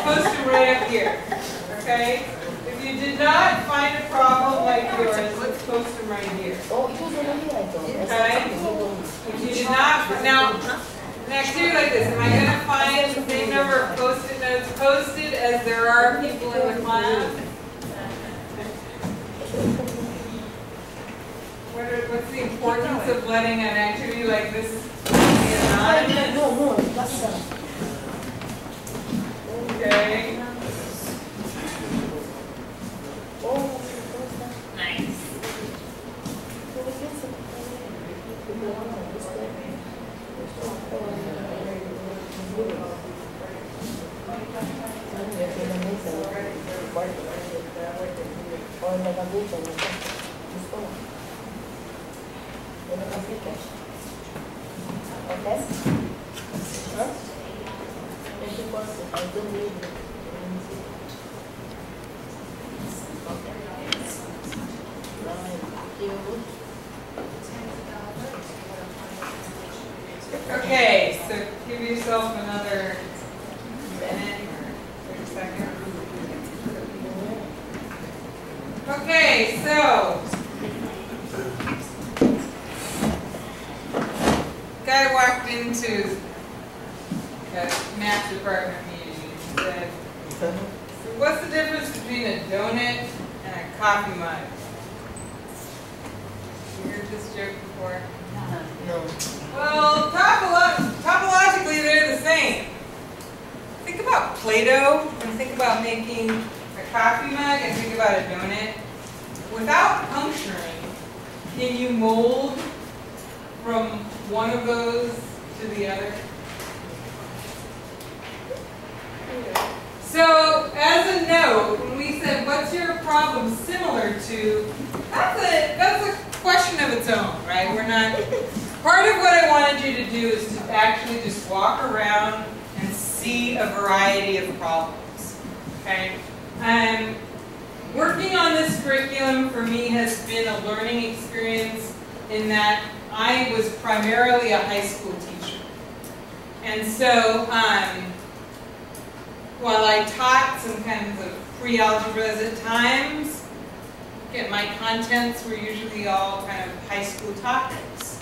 post them right up here. Okay? If you did not find a problem like yours, let's post them right here. Okay? If you did not, now, an activity like this, am I going to find the same number of post-it notes posted as there are people in the class? What's the importance of letting an activity like this be anonymous? Okay. Nice. Okay, so give yourself another minute or 30 seconds. Okay, so guy walked into the math department meeting and said, so what's the difference between a donut and a coffee mug? You heard this joke before? No. Well, topologically they're the same. Think about Play-Doh and think about making a coffee mug and think about a donut. Without puncturing, can you mold from one of those to the other? So, as a note, when we said, what's your problem similar to, that's a question of its own, right? We're not, part of what I wanted you to do is to actually just walk around and see a variety of problems, okay? Working on this curriculum for me has been a learning experience in that I was primarily a high school teacher. And so, while I taught some kinds of pre-algebras at times, my contents were usually all kind of high school topics.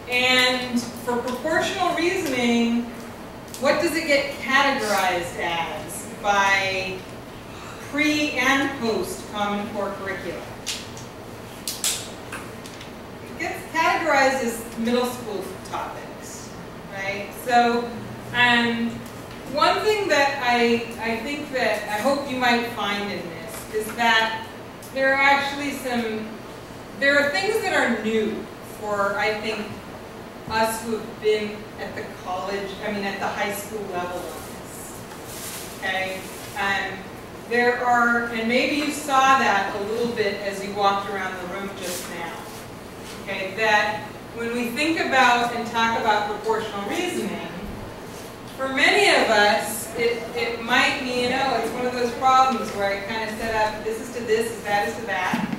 And for proportional reasoning, what does it get categorized as by pre and post Common Core curriculum? It gets categorized as middle school topics, right? So, one thing that I think that I hope you might find in this is that there are actually there are things that are new for, I think, us who have been at the college, at the high school level on this, okay? There are, and maybe you saw that a little bit as you walked around the room just now, okay, that when we think about and talk about proportional reasoning, for many of us, it might be, it's one of those problems where I kind of set up, this is to this, that is to that.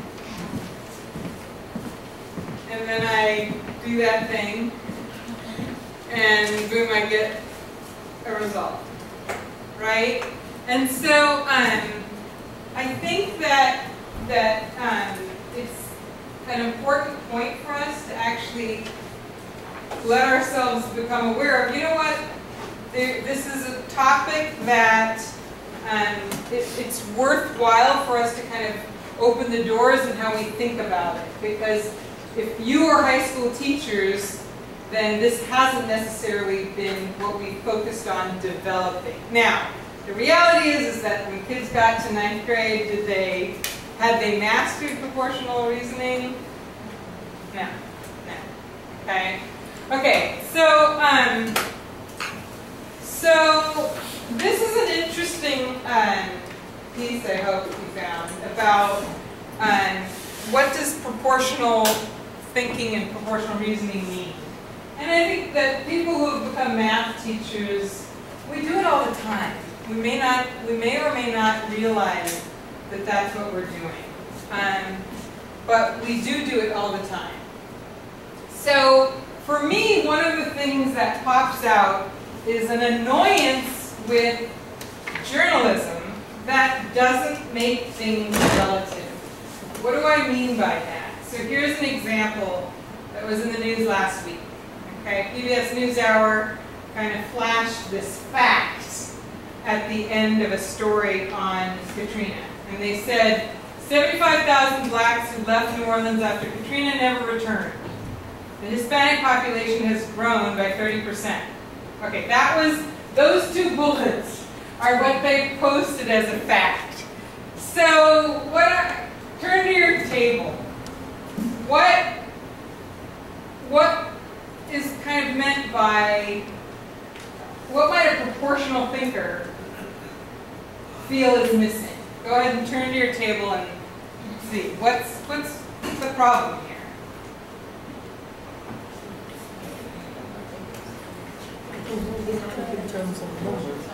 And then I do that thing, and boom, I get a result, right? And so I think that it's an important point for us to actually let ourselves become aware of, you know what? This is a topic that it's worthwhile for us to kind of open the doors in how we think about it. Because if you are high school teachers, then this hasn't necessarily been what we focused on developing. Now, the reality is that when kids got to 9th grade, had they mastered proportional reasoning? No. Okay. Okay. So this is an interesting piece I hope you found about what does proportional thinking and proportional reasoning mean. And I think that people who have become math teachers, we do it all the time. We may or may not realize that that's what we're doing. But we do it all the time. So for me, one of the things that pops out is an annoyance with journalism that doesn't make things relative. What do I mean by that? So here's an example that was in the news last week. Okay, PBS NewsHour kind of flashed this fact at the end of a story on Katrina. And they said 75,000 blacks who left New Orleans after Katrina never returned. The Hispanic population has grown by 30%. Okay, those two bullets are what they posted as a fact. So turn to your table. What is kind of meant by, what might a proportional thinker feel is missing? Go ahead and turn to your table and see. What's the problem here? In terms of numbers,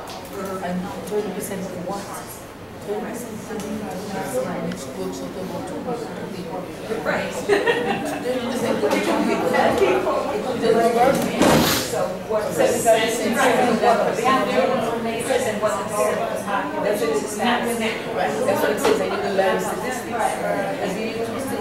and 30% of what? 30% Right. So what 75% that's what it says. I need to learn statistics. As you need to still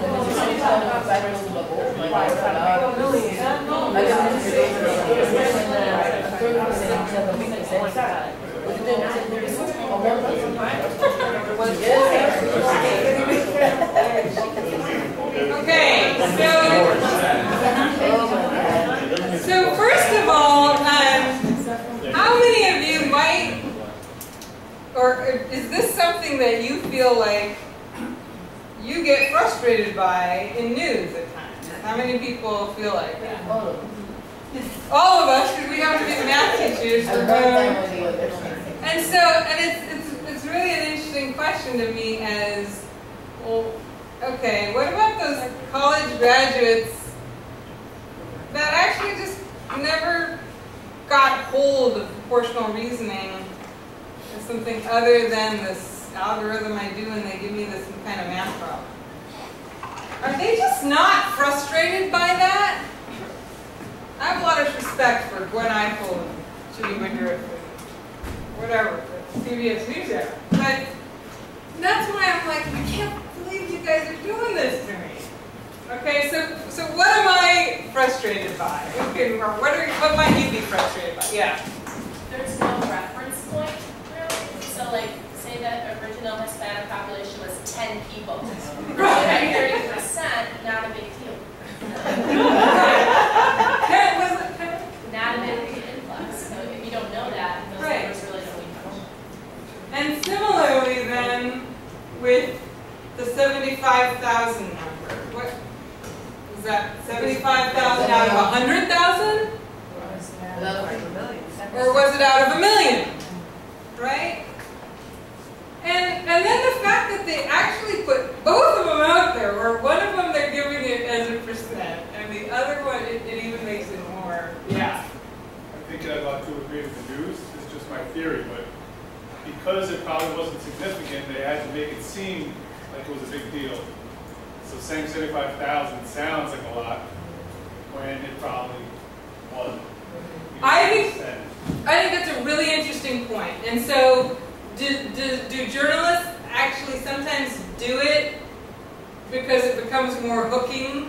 Okay, so first of all, how many of you might, or is this something that you feel like you get frustrated by in news at times? How many people feel like that? All of us, because we have to be math teachers. And so, it's really an interesting question to me as, well, okay, what about those college graduates that actually just never got hold of proportional reasoning as something other than this algorithm I do and they give me this kind of math problem? Are they just not frustrated by that? I have a lot of respect for Gwen Eiffel and Judy Woodruff and whatever, CBS NewsHour. But that's why I'm like, I can't believe you guys are doing this to me. Okay, so what am I frustrated by? Okay, what might you be frustrated by? Yeah. There's no reference point, really. So, like, say that original Hispanic population was 10 people. Right. 30%, not a big deal. Not a big influx. So if you don't know that, those numbers really don't mean much. And similarly, then, with the 75,000 number, what was that? 75,000 out of 100,000? Or was it out of a million? Right? And then the fact that they actually put both of them out there, where one of them they're giving it as a percent, and the other one it even makes it more. Yeah. I think I'd like to agree with the news. It's just my theory, but because it probably wasn't significant, they had to make it seem like it was a big deal. So saying 75,000 sounds like a lot when it probably wasn't. I think that's a really interesting point. And so, do journalists actually sometimes do it because it becomes more hooking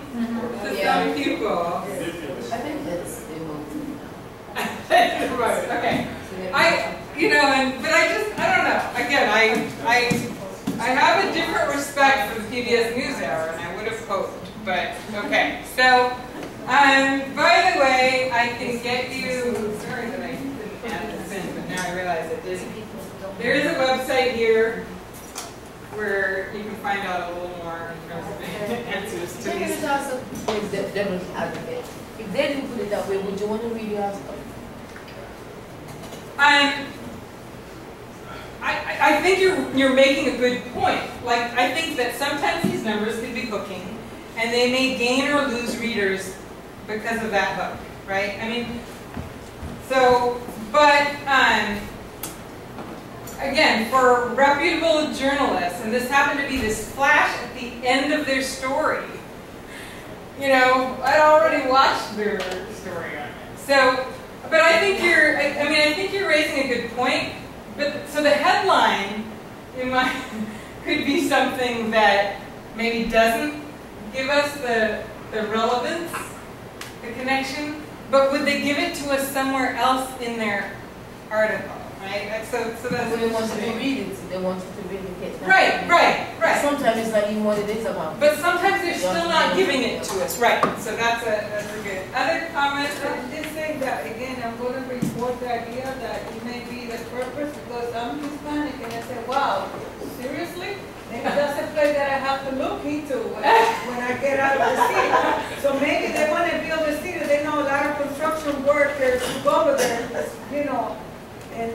to some people? I think that's the emotion. Okay. But I don't know. Again, I have a different respect for the PBS NewsHour, and I would have hoped. But okay. So, by the way, I can get you. Sorry that I didn't add this in, but now I realize it didn't. There is a website here where you can find out a little more in terms of answers to these. If they didn't put it that way, would you want to read your article? I think you're making a good point. Like, I think that sometimes these numbers can be hooking, and they may gain or lose readers because of that hook, right? I mean, again, for reputable journalists, and this happened to be this flash at the end of their story. I'd already watched their story on it. So, but I think you're raising a good point. but so the headline could be something that maybe doesn't give us the relevance, the connection, but would they give it to us somewhere else in their article, right? So that's they want you to read it. They want you to read it. Right. Sometimes it's not even what it is about. But sometimes they're still not giving it to us, right? So that's a good. Other comments? I'm just saying that again. I'm going to report the idea that it may be the purpose because I'm Hispanic and I said, wow, seriously? Maybe that's a place that I have to look into when I get out of the city. So maybe they want to build a city. They know a lot of construction workers who go over there, you know, and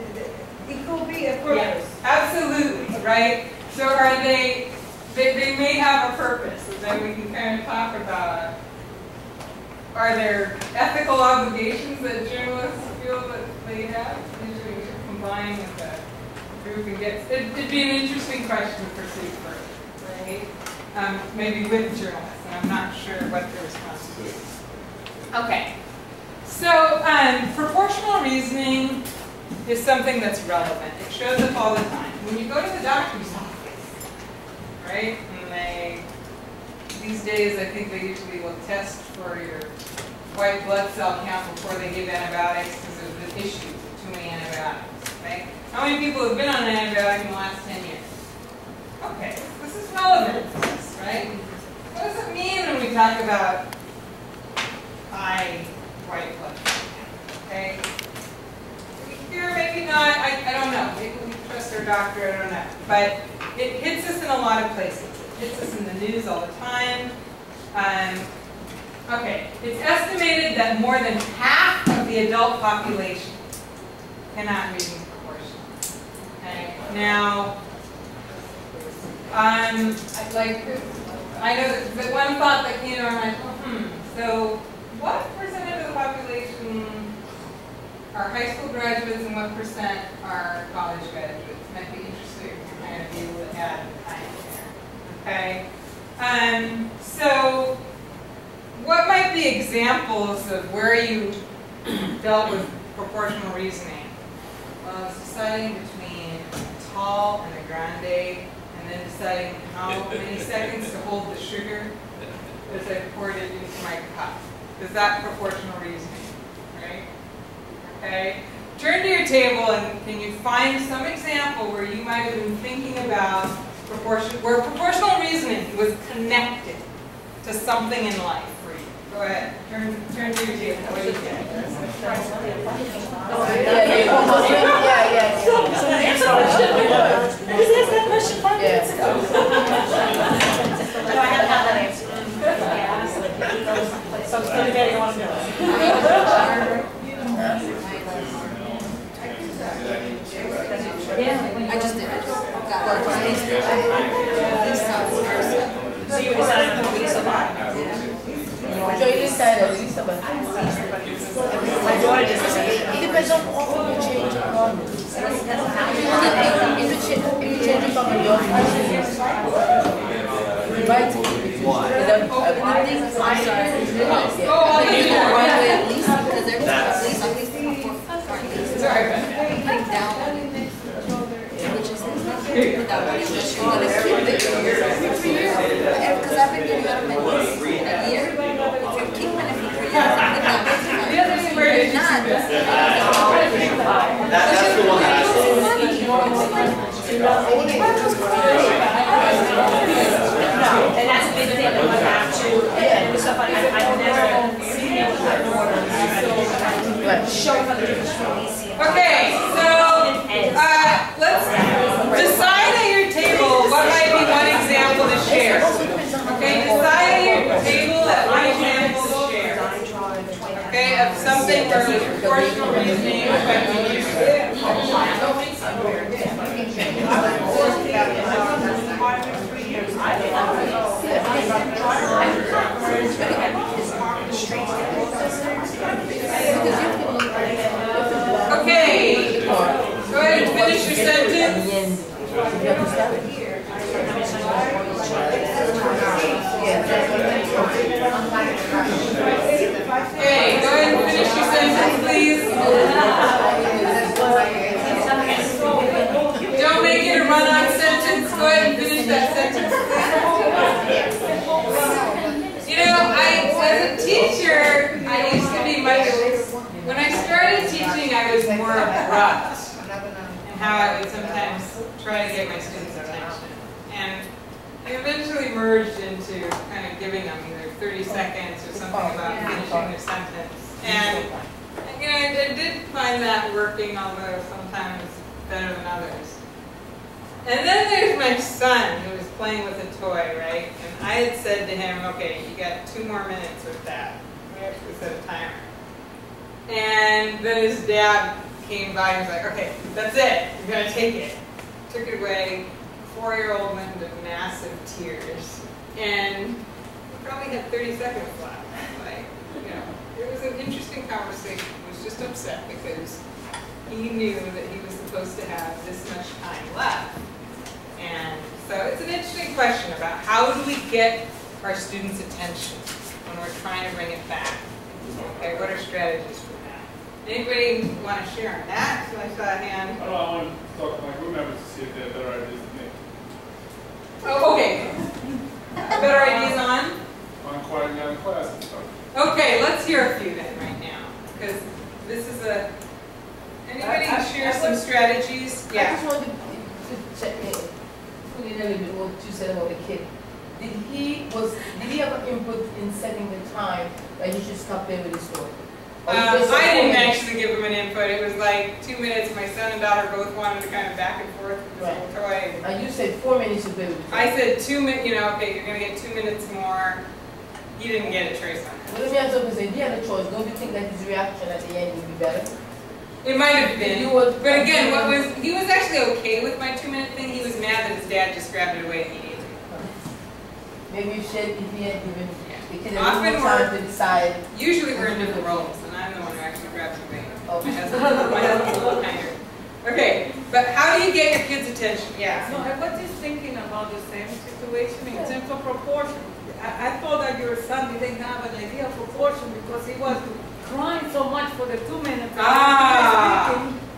it could be a purpose. Yeah, absolutely, right? So are they may have a purpose, and then we can kind of talk about, are there ethical obligations that journalists feel that they have? Usually we should combine with that. It'd be an interesting question to pursue further, right? Maybe with journalists, and I'm not sure what the response would be. Okay, so proportional reasoning is something that's relevant. It shows up all the time. When you go to the doctor's office, right, and these days I think they usually will test for your white blood cell count before they give antibiotics because of the issues with too many antibiotics, right? How many people have been on an antibiotic in the last 10 years? Okay, this is relevant to us, right? What does it mean when we talk about high white blood cell count, okay? Here, maybe not, I don't know. Maybe we trust our doctor, I don't know. But it hits us in a lot of places. It hits us in the news all the time. Okay, it's estimated that more than half of the adult population cannot read in proportion. Okay, now, I know that one thought that came to my mind, so what percentage of the population are high school graduates and what percent are college graduates? Might be interesting to kind of be able to add time there. Okay? So what might be examples of where you dealt with proportional reasoning? Well, it's deciding between a tall and a grande, and then deciding how many seconds to hold the sugar as I poured it into my cup. Is that proportional reasoning? Right? Okay. Turn to your table and can you find some example where you might have been thinking about where proportional reasoning was connected to something in life for you. Go ahead. Turn to your table. What do you get? No, I haven't had that answer. So it's pretty bad, you want to know. I just did it. So you decided on Lisa Bond. So you decided Lisa Bond. My daughter just said It depends on all the change. If you change it from your right? I'm sorry. At least because everybody's at least Sorry. Because I've been doing automatic a year. If you're keeping it for 3 years, That's the one that I saw. and that's a big thing that we have to, and it's so funny, I've never seen it with my daughter. Showing how the difference between Lisa and Okay, so let's decide at your table what might be one example to share. Okay, decide at your table at one example to share. Okay, of something where the proportional reasoning affected you. Okay, go ahead and finish your sentence. Okay, go ahead and finish your sentence, please. as a teacher, I used to be much, when I started teaching, I was more abrupt in how I would sometimes try to get my students' attention. And I eventually merged into kind of giving them either 30 seconds or something about finishing their sentence. And you know, I did find that working, although sometimes better than others. And then there's my son who was playing with a toy, right? And I had said to him, okay, you got 2 more minutes with that. We actually set a timer. And then his dad came by and was like, okay, that's it. You're going to take it. Took it away. 4-year-old went into massive tears. And he probably had 30 seconds left. Like, you know, it was an interesting conversation. He was just upset because he knew that he was supposed to have this much time left. And so it's an interesting question about how do we get our students' attention when we're trying to bring it back. Okay, what are strategies for that? Anybody want to share on that? So I saw a hand. I want to talk to my group members to see if they have better ideas than me. Oh, okay. Better ideas on? On quieting down the class and stuff. Okay, let's hear a few then right now. Because this is a... Anybody share some strategies? I Yeah. just wanted to check in. Put in a little bit what you said about the kid. Did he have an input in setting the time that he should stop playing with his toy? I didn't actually give him an input. It was like 2 minutes. My son and daughter both wanted to kind of back and forth with this little toy. And you said 4 minutes to play with the toy. I said 2 minutes, you know, okay, you're going to get 2 minutes more. He didn't get it, Trace, on Well, let me ask you, if he had a choice, don't you think that his reaction at the end would be better? It might have been. But again, he was actually okay with my 2-minute thing. He was mad that his dad just grabbed it away immediately. Maybe if he had given the kid a Often little more time to decide. Usually we're in different roles, and I'm the one who actually grabs it away. Oh. My husband's a little kinder. Okay, but how do you get your kids' attention? Yeah. No, I was just thinking about the same situation in terms of proportion. I thought that your son didn't have an idea of proportion because he was crying so much for the 2 minutes.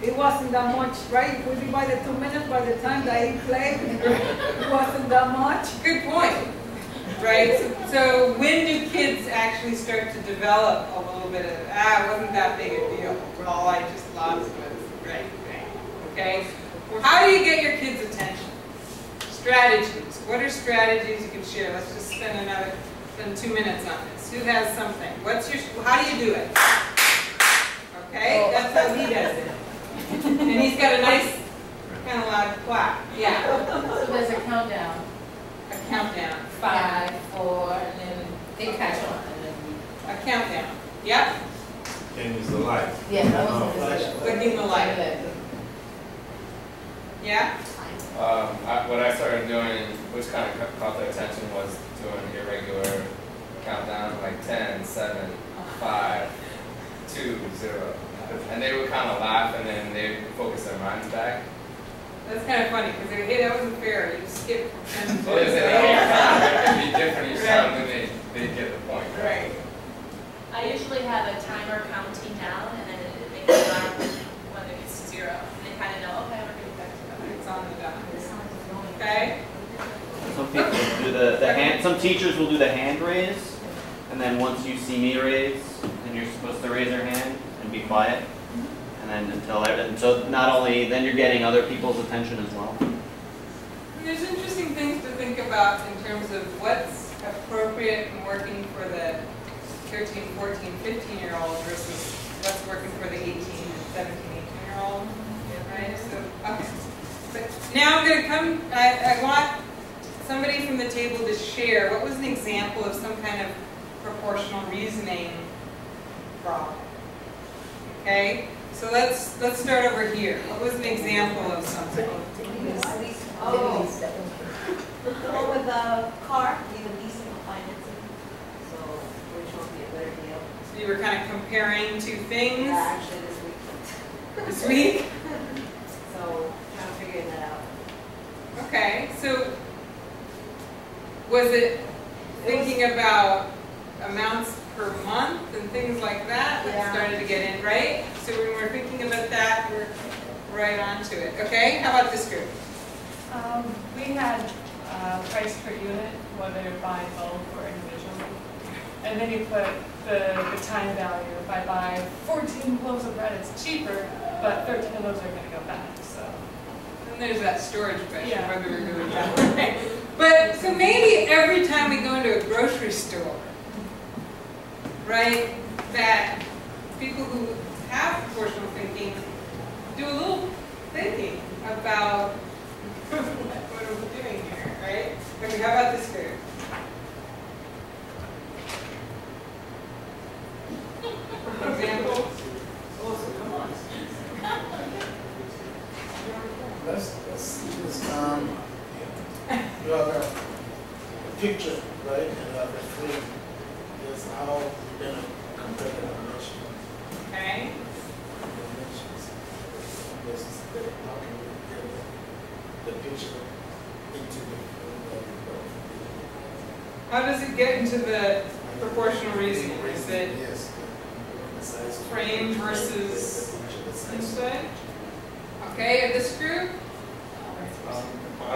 It wasn't that much, right? Maybe by the 2 minutes, by the time that he played, it wasn't that much. Good point. Right? So when do kids actually start to develop a little bit of, it wasn't that big a deal. All I just lost was right thing. Okay? How do you get your kids' attention? Strategies. What are strategies you can share? Let's just spend 2 minutes on this. Who has something? How do you do it? Okay? That's how he does it. And he's got a nice, kind of loud clap. Yeah. So there's a countdown. A countdown. 5, 4, and then they catch on. A countdown. Yep. Can use the light. Yeah, that was Clicking the light. Yeah? What I started doing, which kind of caught their attention, was doing irregular countdown, like 10, 7, 5, 2, 0. And they would kind of laugh, and then they would focus their minds back. That's kind of funny, because hey, that wasn't fair. You skip 10 So they said, it would be different each time, and then they get the point. Right. I usually have a timer counting down, and then it makes an alarm when it gets to 0. And they kind of know, okay, we're getting back to that. It's on the dot. Okay? Some people do the hand. Some teachers will do the hand raise, and then once you see me raise, then you're supposed to raise your hand and be quiet, and then so not only then you're getting other people's attention as well. There's interesting things to think about in terms of what's appropriate and working for the 13, 14, 15-year-olds versus what's working for the 18 and 17, 18-year-old. Right? So, okay. But now I'm going to come, I want somebody from the table to share what was an example of some kind of proportional reasoning problem. Okay? So let's start over here. What was an example of something? Well, with a car, either leasing or financing. So which will be a better deal? So you were kind of comparing two things? Yeah, actually this week. This week? So trying to figure that out. Okay, so was it thinking about amounts per month and things like that that started to get in, right? So when we're thinking about that, we're right onto it. Okay, how about this group? We had price per unit, whether by bulk or individually. and then you put the time value. If I buy 14 loaves of bread, it's cheaper, but 13 of those are going to go back. So. And there's that storage question, Yeah. whether we're doing that. But so maybe every time we go into a grocery store, right, that people who have proportional thinking do a little thinking about what are we doing here, right? Okay, how about this group? Example? Let's see this. You have a picture, right? And you have a frame. That's how you're going to compare the dimensions. Okay. This is how can we get the picture into the How does it get into the proportional reasoning? Is it yes. The size of frame versus the size. inside? Okay, and this group? I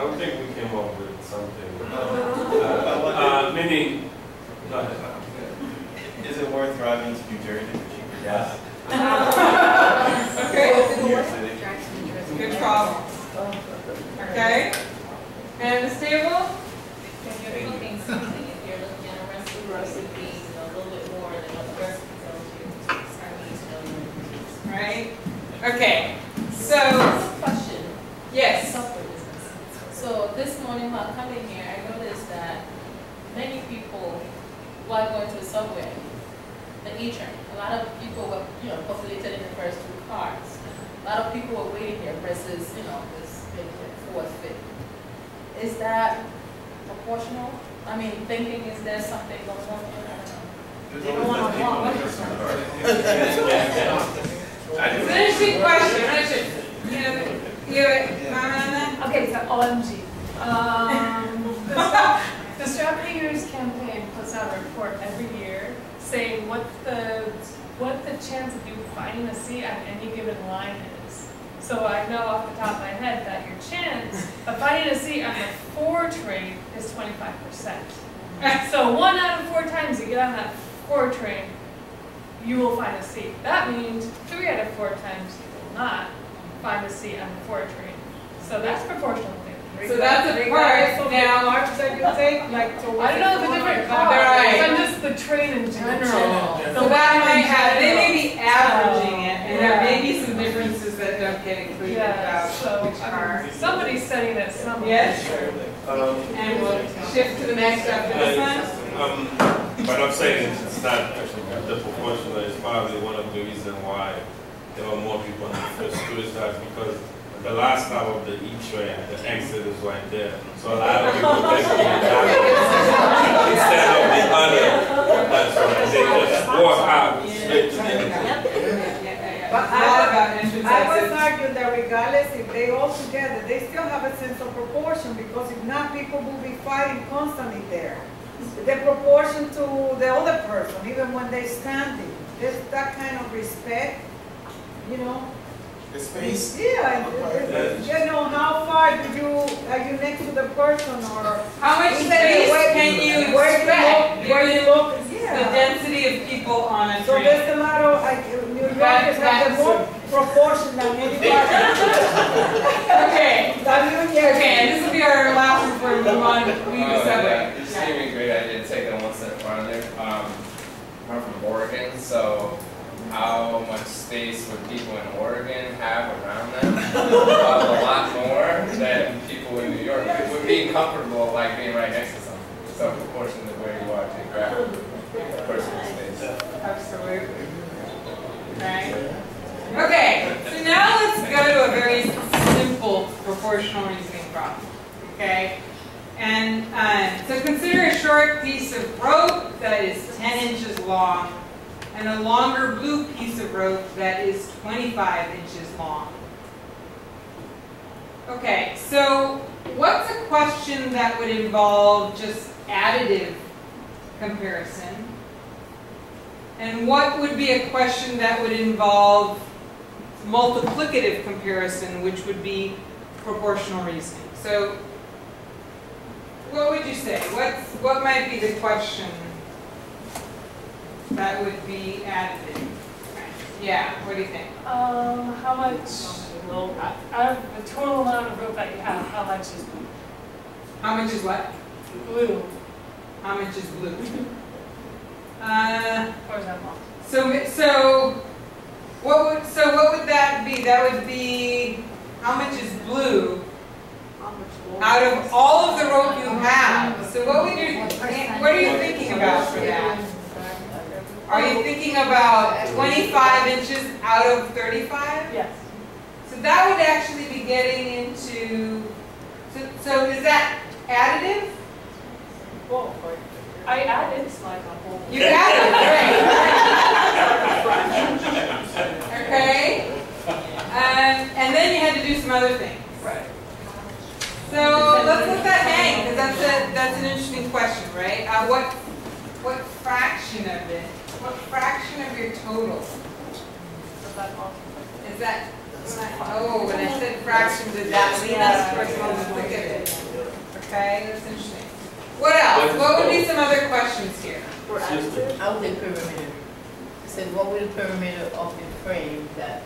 don't think we came up with something. Meaning, go ahead. Is it worth driving to New Jersey for cheaper gas? Okay. New York City. Good problem. Okay. And this table? If you're looking something, if you're looking at a recipe, a little bit more than what the recipe tells you, Right? Okay. So, question. yes. Software business. So this morning while coming here, I noticed that many people, while going to the subway, the E-train, a lot of people were, populated in the first 2 cars. A lot of people were waiting here versus, this big 4th, 5th. Is that proportional? I mean, thinking, is there something going on here? I don't know. They don't want to walk. It's an interesting question. You have a comment on that? Okay, so OMG. The Strapagers campaign puts out a report every year saying what the chance of you finding a seat on any given line is. So I know off the top of my head that your chance of finding a seat on the 4 train is 25%. So 1 out of 4 times you get on that 4 train, you will find a seat. That means 3 out of 4 times you will not find a seat on the 4 train. So that's proportional thinking. So that's a part now. Marks that you take, like to I don't know the different cars. Right. I'm just the train in general. So that might have, they may be averaging it, and there may be some differences that don't get included about which car. Somebody's setting it somewhere. Yes? And we'll shift to the next after this one. But I'm saying it's not the proportional. It's probably one of the reasons why there are more people on the first tourist cars, because the last stop of the E-train, the exit is right there. So a lot of people take the instead of the other. That's right. They just walk out straight to the exit. But I would argue that regardless, if they all together, they still have a sense of proportion, because if not, people will be fighting constantly there. The proportion to the other person, even when they're standing, there's that kind of respect, The space. Yeah, how far are you next to the person, or how much space can you expect where you look? The density of people on a So train. there's a lot of New Yorkers have the more proportion than anybody. Okay. Okay, and this will be our last one before we move on. Leave the subway. This gave me a great idea to take that one step farther. I'm from Oregon, so how much space would people in Oregon have around them? A lot more than people in New York. It would be comfortable like being right next to something. So proportion to where you are geographically, personal space. Absolutely. Right. Okay, so now let's go to a very simple proportional reasoning problem. Okay? And so consider a short piece of rope that is 10 inches long and a longer blue piece of rope that is 25 inches long. Okay, so what's a question that would involve just additive comparison? And what would be a question that would involve multiplicative comparison, which would be proportional reasoning? So what would you say? What might be the question that would be additive? Yeah, what do you think? How much, out of the total amount of rope that you have, how much is blue? How much is what? Blue. How much is blue? For example. So what would that be? That would be how much is blue out of all of the rope you have. So what are you thinking about for that? Are you thinking about 25 inches out of 35? Yes. So that would actually be getting into, so is that additive? Well, I added. You added, right. Okay. And then you had to do some other things. Right. So let's let that hang, because that's an interesting question, right? What fraction of it? What fraction of your total? Is that? When I said fraction, did that mean that's look at it? Okay, that's interesting. What else? What would be some other questions here? I would say perimeter. I said, what would the perimeter of the frame that,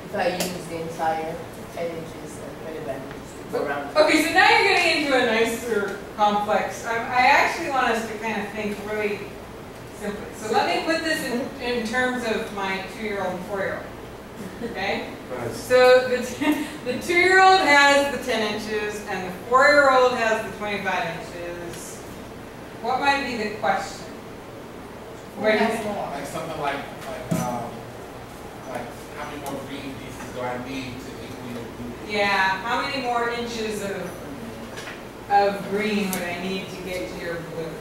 if I use the entire 10 inches and 25 inches to go around? Okay, so now you're getting into a nicer complex. I actually want us to kind of think really simply. So let me put this in terms of my 2-year-old and 4-year-old. Okay? So the 2-year-old has the 10 inches and the 4-year-old has the 25 inches. What might be the question? Where do you think? Like something like how many more green pieces do I need to equal the blue? Yeah, how many more inches of green would I need to get to your blue?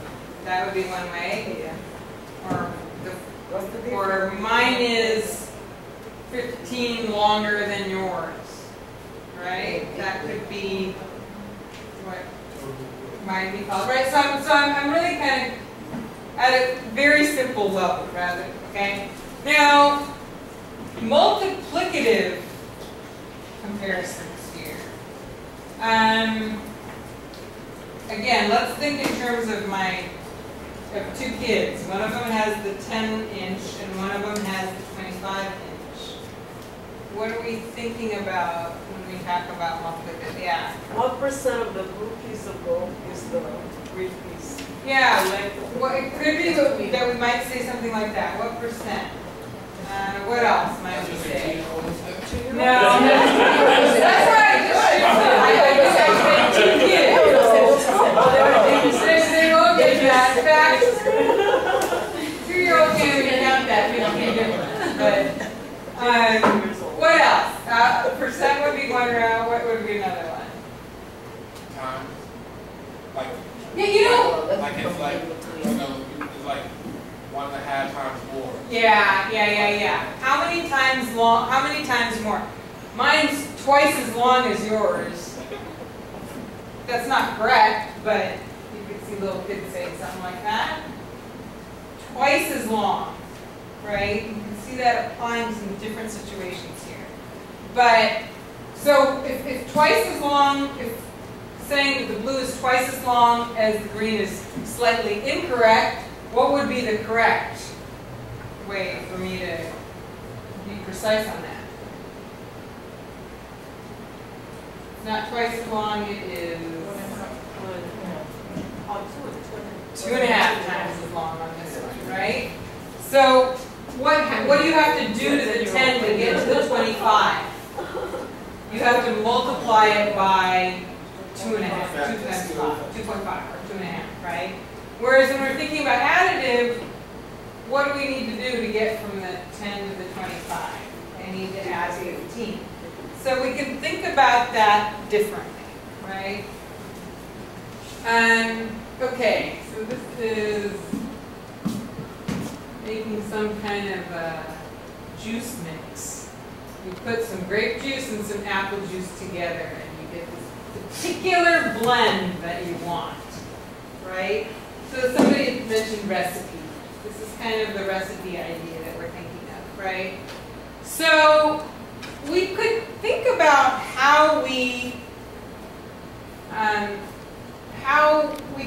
That would be one way. Yeah. Or mine is 15 longer than yours, right? That could be what might be called, right? So I'm really kind of at a very simple level, rather. Okay. Now, multiplicative comparisons here. Again, let's think in terms of of 2 kids. One of them has the 10-inch and one of them has the 25-inch. What are we thinking about when we talk about multiplicative? Yeah. What percent of the blue piece of rope is the green piece? Yeah, well, it could be that we might say something like that. What percent? What else might we say? No. That's right. I just 2 kids. They won't get that. In fact, 2-year-old can't even count that 15 difference. But what else? Percent would be one round. What would be another one? Time. Like. Yeah, you know. Like it's like it's like 1.5 times more. Yeah. How many times long? How many times more? Mine's twice as long as yours. That's not correct, but you could see little kids saying something like that. Twice as long, right? You can see that applying to some different situations here. But, so if twice as long, if saying that the blue is twice as long as the green is slightly incorrect, what would be the correct way for me to be precise on that? Not twice as long, it is 2.5 times as long on this one, right? So what do you have to do to the 10 to get to the 25? You have to multiply it by 2.5, 2 times 5, 2.5 or 2.5, right? Whereas when we're thinking about additive, what do we need to do to get from the 10 to the 25? I need to add 15. So we can think about that differently, right? Okay, so this is making some kind of a juice mix. You put some grape juice and some apple juice together and you get this particular blend that you want, right? So somebody mentioned recipe. This is kind of the recipe idea that we're thinking of, right? So we could think about how we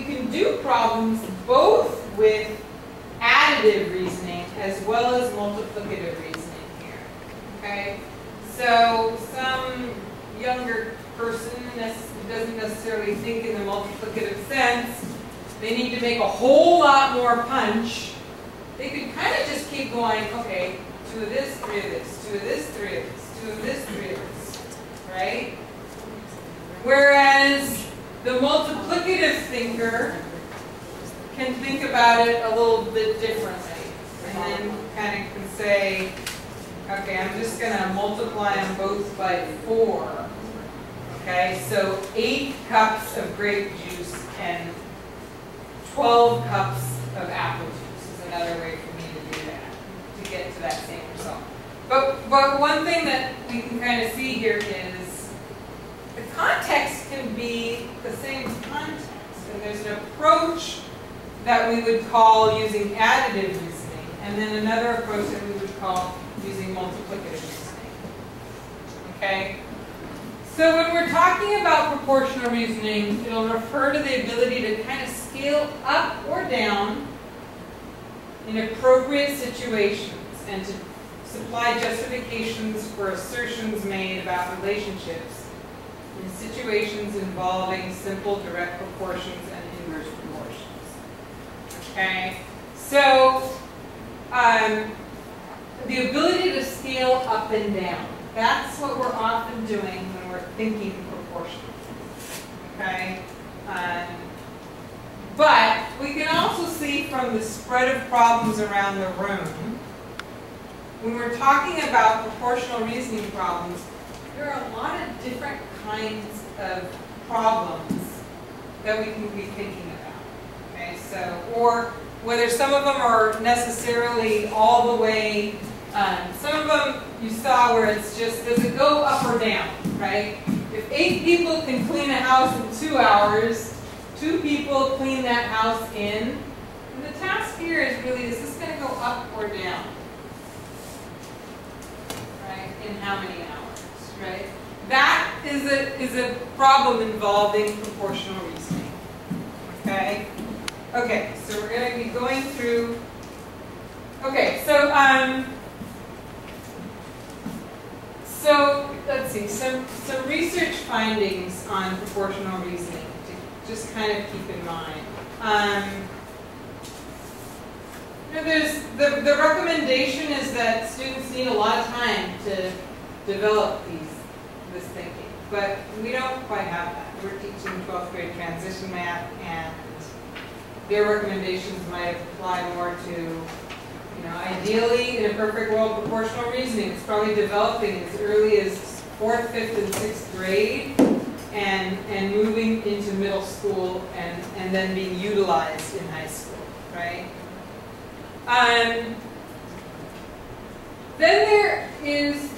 can do problems both with additive reasoning as well as multiplicative reasoning here. Okay? So some younger person doesn't necessarily think in the multiplicative sense. They need to make a whole lot more punch. They could kind of just keep going, okay, 2 of this, 3 of this, 2 of this, 3 of this, 2 of this, 3 of this, right? Whereas the multiplicative thinker can think about it a little bit differently, and then kind of can say, okay, I'm just going to multiply them both by 4. Okay, so 8 cups of grape juice and 12 cups of apple juice is another way for me to do that, to get to that same result. But one thing that we can kind of see here is the context can be the same context, and there's an approach that we would call using additive reasoning, and then another approach that we would call using multiplicative reasoning. Okay? So when we're talking about proportional reasoning, it'll refer to the ability to kind of scale up or down in appropriate situations and to supply justifications for assertions made about relationships in situations involving simple direct proportions and inverse proportions. Okay? So the ability to scale up and down. That's what we're often doing when we're thinking proportionally. Okay? But we can also see from the spread of problems around the room, when we're talking about proportional reasoning problems, there are a lot of different kinds of problems that we can be thinking about. Okay? So, or whether some of them are necessarily all the way, some of them you saw where it's just, does it go up or down, right? If 8 people can clean a house in 2 hours, 2 people clean that house in, and the task here is really, is this going to go up or down? Right? In how many hours, right? That is a problem involving proportional reasoning. Okay? Okay, so we're going to be going through, okay, so let's see, some research findings on proportional reasoning to just kind of keep in mind. There's the recommendation is that students need a lot of time to develop this thinking, but we don't quite have that. We're teaching 12th grade transition math, and their recommendations might apply more to, ideally, in a perfect world, proportional reasoning. It's probably developing as early as 4th, 5th, and 6th grade, and moving into middle school, and then being utilized in high school, right? Then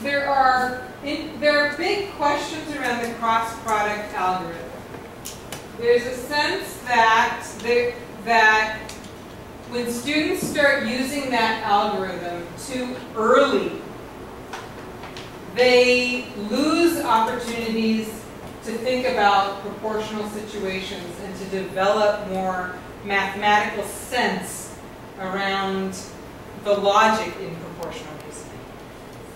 there are big questions around the cross-product algorithm. There's a sense that when students start using that algorithm too early, they lose opportunities to think about proportional situations and to develop more mathematical sense around the logic in proportional reasoning.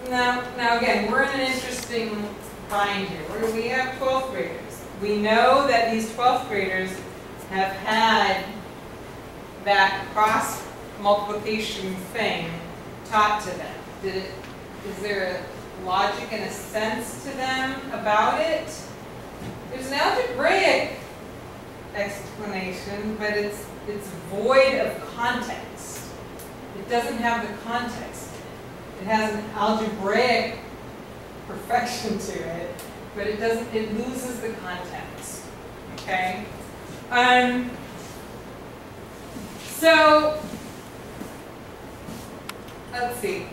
Now again, we're in an interesting bind here. We have 12th graders. We know that these 12th graders have had that cross multiplication thing taught to them. Is there a logic and a sense to them about it? There's an algebraic explanation, but it's void of context. It doesn't have the context. It has an algebraic perfection to it, but it loses the context. Okay? So let's see.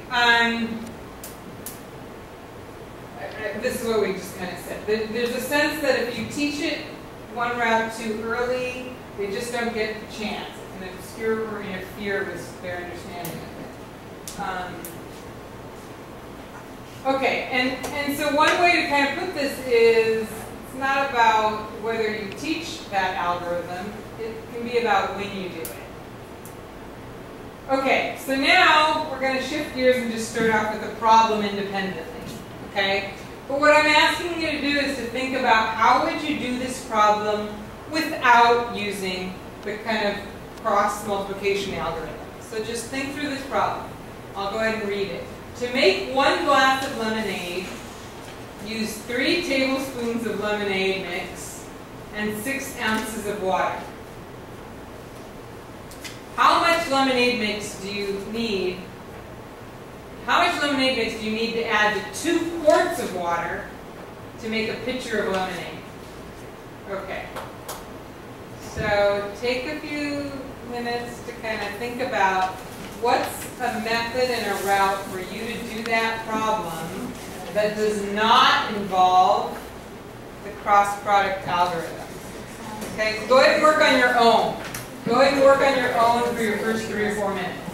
This is what we just kind of said. There's a sense that if you teach it one route too early, they just don't get the chance. It can obscure or interfere with their understanding of it. Okay, and so one way to kind of put this is, it's not about whether you teach that algorithm, it can be about when you do it. Okay, so now we're going to shift gears and just start off with the problem independently. Okay? But what I'm asking you to do is to think about how would you do this problem without using the kind of cross multiplication algorithm. So just think through this problem. I'll go ahead and read it. To make 1 glass of lemonade, use 3 tablespoons of lemonade mix and 6 ounces of water. How much lemonade mix do you need? How much lemonade mix do you need to add to 2 quarts of water to make a pitcher of lemonade? Okay. So take a few minutes to kind of think about what's a method and a route for you to do that problem that does not involve the cross-product algorithm. Okay, so go ahead and work on your own. Go ahead and work on your own for your first 3 or 4 minutes.